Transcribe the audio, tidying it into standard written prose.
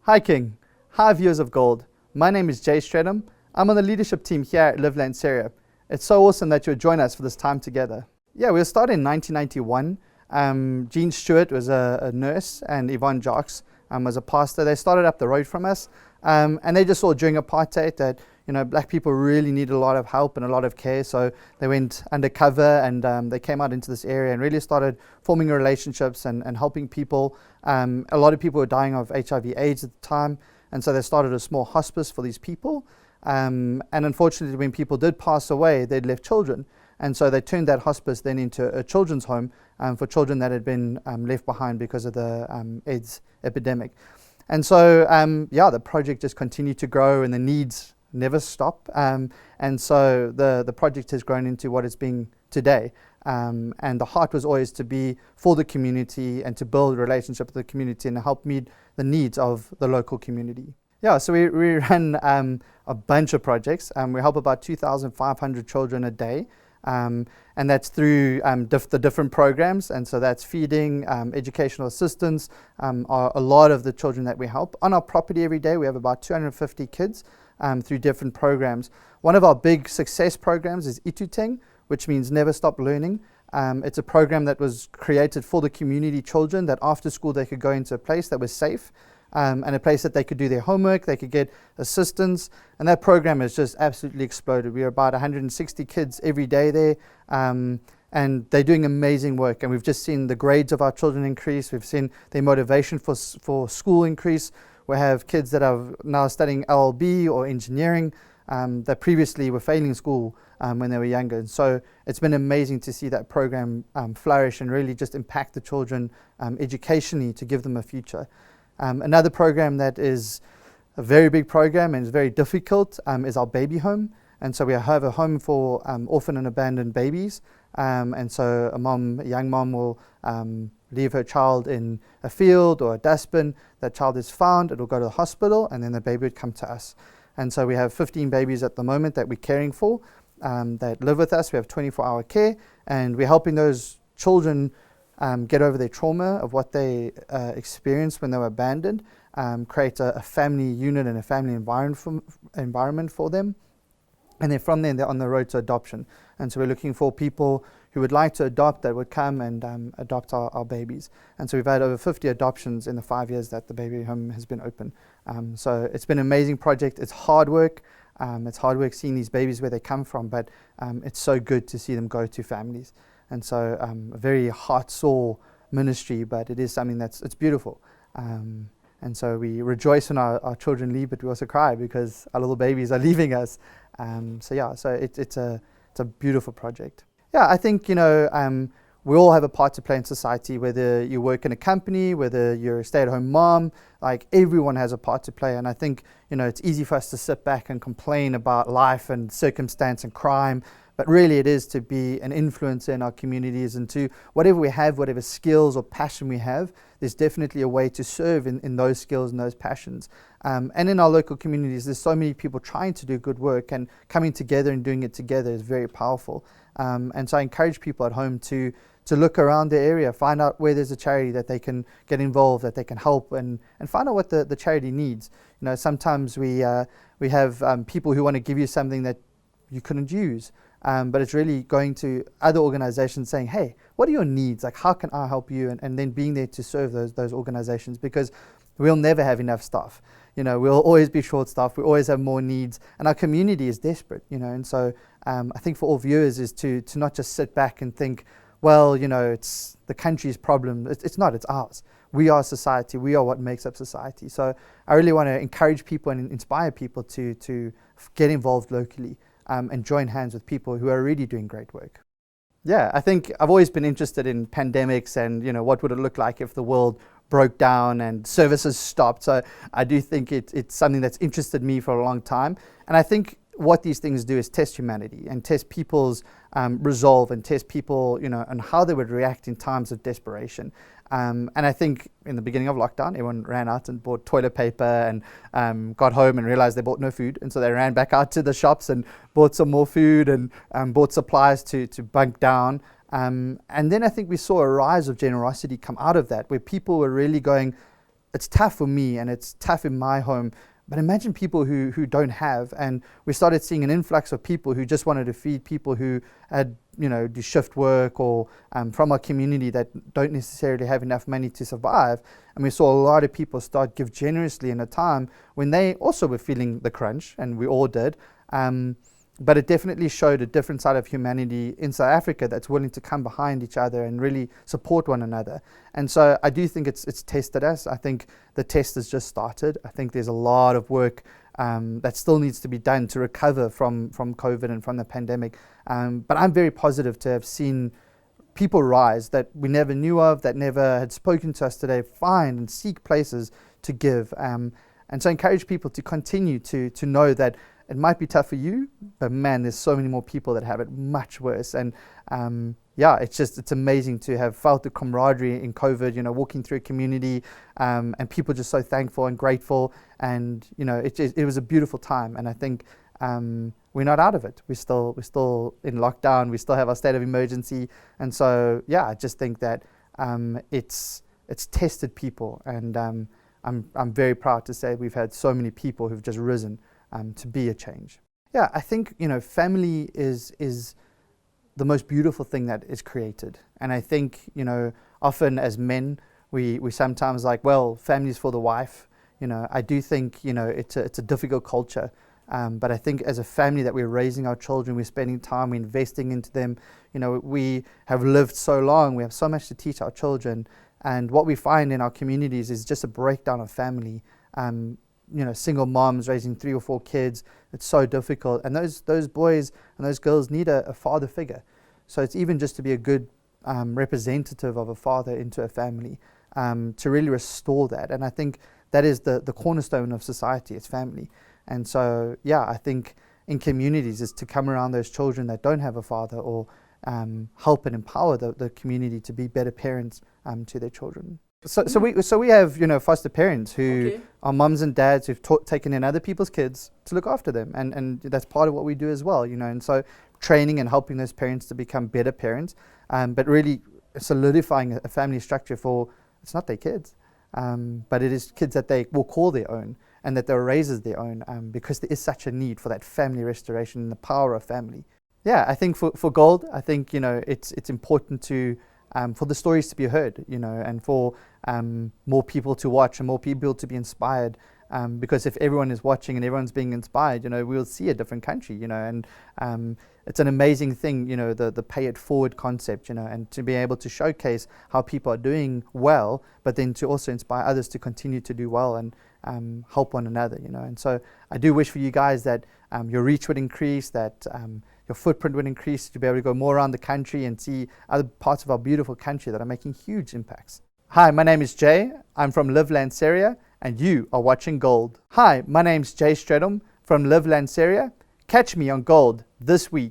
Hi King, hi viewers of Gold. My name is Strydom. I'm on the leadership team here at Live Lanseria. It's so awesome that you would join us for this time together. Yeah, we were started in 1991. Jean Stewart was a nurse and Yvonne Jacques was a pastor. They started up the road from us and they just saw during apartheid that black people really needed a lot of help and a lot of care, so they went undercover and they came out into this area and really started forming relationships and helping people. A lot of people were dying of HIV/AIDS at the time, and so they started a small hospice for these people. And unfortunately, when people did pass away, they'd left children, and so they turned that hospice then into a children's home for children that had been left behind because of the AIDS epidemic. And so, the project just continued to grow and the needs never stop. And so the project has grown into what it's being today. And the heart was always to be for the community and to build a relationship with the community and help meet the needs of the local community. Yeah, so we run a bunch of projects. We help about 2,500 children a day. And that's through the different programs, and so that's feeding, educational assistance, are a lot of the children that we help. On our property every day we have about 250 kids through different programs. One of our big success programs is Ituteng, which means never stop learning. It's a program that was created for the community children, that after school they could go into a place that was safe, and a place that they could do their homework, they could get assistance, and that program has just absolutely exploded. We are about 160 kids every day there, and they're doing amazing work, and we've just seen the grades of our children increase. We've seen their motivation for school increase. We have kids that are now studying LLB or engineering that previously were failing school when they were younger. And so it's been amazing to see that program flourish and really just impact the children educationally to give them a future. Another program that is a very big program and is very difficult is our baby home. And so we have a home for orphan and abandoned babies. And so a young mom will leave her child in a field or a dustbin. That child is found, it will go to the hospital, and then the baby would come to us. And so we have 15 babies at the moment that we're caring for that live with us. We have 24-hour care, and we're helping those children get over their trauma of what they experienced when they were abandoned, create a family unit and a family environment for them. And then from there, they're on the road to adoption. And so we're looking for people who would like to adopt, that would come and adopt our babies. And so we've had over 50 adoptions in the 5 years that the baby home has been open. So it's been an amazing project. It's hard work. It's hard work seeing these babies where they come from, but it's so good to see them go to families. And so a very heart-sore ministry, but it is something it's beautiful. And so we rejoice when our children leave, but we also cry because our little babies are leaving us. So it's a beautiful project. Yeah, I think we all have a part to play in society, whether you work in a company, whether you're a stay-at-home mom, like everyone has a part to play. And I think it's easy for us to sit back and complain about life and circumstance and crime, but really it is to be an influencer in our communities, and to whatever we have, whatever skills or passion we have, there's definitely a way to serve in those skills and those passions. And in our local communities, there's so many people trying to do good work, and coming together and doing it together is very powerful. And so I encourage people at home to look around their area, find out where there's a charity that they can get involved, that they can help, and find out what the charity needs. Sometimes we have people who want to give you something that you couldn't use. But it's really going to other organizations saying, hey, what are your needs? Like, how can I help you? And then being there to serve those organizations, because we'll never have enough staff. We'll always be short staffed. We always have more needs, and our community is desperate, And so I think for all viewers is to not just sit back and think, well, it's the country's problem. It's not, it's ours. We are society. We are what makes up society. So I really want to encourage people and inspire people to get involved locally. And join hands with people who are already doing great work. Yeah, I think I've always been interested in pandemics and what would it look like if the world broke down and services stopped. So I do think it's something that's interested me for a long time. And I think what these things do is test humanity and test people's resolve, and test people and how they would react in times of desperation. And I think in the beginning of lockdown, everyone ran out and bought toilet paper and got home and realized they bought no food. And so they ran back out to the shops and bought some more food and bought supplies to bunk down. And then I think we saw a rise of generosity come out of that, where people were really going, it's tough for me and it's tough in my home. But imagine people who don't have, and we started seeing an influx of people who just wanted to feed people who had, do shift work or from our community that don't necessarily have enough money to survive. And we saw a lot of people start give generously in a time when they also were feeling the crunch, and we all did. But it definitely showed a different side of humanity in South Africa that's willing to come behind each other and really support one another. And so I do think it's tested us. I think the test has just started. I think there's a lot of work that still needs to be done to recover from COVID and from the pandemic. But I'm very positive to have seen people rise that we never knew of, that never had spoken to us today, find and seek places to give. And so I encourage people to continue to know that it might be tough for you, but man, there's so many more people that have it much worse. And it's amazing to have felt the camaraderie in COVID, walking through a community, and people just so thankful and grateful. And, it was a beautiful time. And I think we're not out of it. We're still in lockdown. We still have our state of emergency. And so, I just think that it's tested people. And I'm very proud to say we've had so many people who've just risen to be a change. Yeah, I think, family is the most beautiful thing that is created. And I think, often as men, we sometimes like, well, family's for the wife. I do think, it's a difficult culture. But I think as a family that we're raising our children, we're spending time, we're investing into them. We have lived so long, we have so much to teach our children. And what we find in our communities is just a breakdown of family. Single moms raising 3 or 4 kids, it's so difficult. And those boys and those girls need a father figure. So it's even just to be a good representative of a father into a family, to really restore that. And I think that is the cornerstone of society, it's family. And so, I think in communities is to come around those children that don't have a father, or help and empower the community to be better parents to their children. So we have foster parents who are mums and dads who've taken in other people's kids to look after them, and that's part of what we do as well. And so training and helping those parents to become better parents, but really solidifying a family structure for, it's not their kids, but it is kids that they will call their own and that they'll raise as their own, because there is such a need for that family restoration and the power of family. I think for Gold, I think it's important to for the stories to be heard, and for more people to watch and more people to be inspired. Because if everyone is watching and everyone's being inspired, we'll see a different country, and it's an amazing thing, the pay it forward concept, and to be able to showcase how people are doing well, but then to also inspire others to continue to do well and help one another, And so I do wish for you guys that your reach would increase, that your footprint would increase, to be able to go more around the country and see other parts of our beautiful country that are making huge impacts. Hi, my name is Jay. I'm from Live Lanseria, and you are watching Gold. Hi, my name's Jay Strydom from Live Lanseria. Catch me on Gold this week.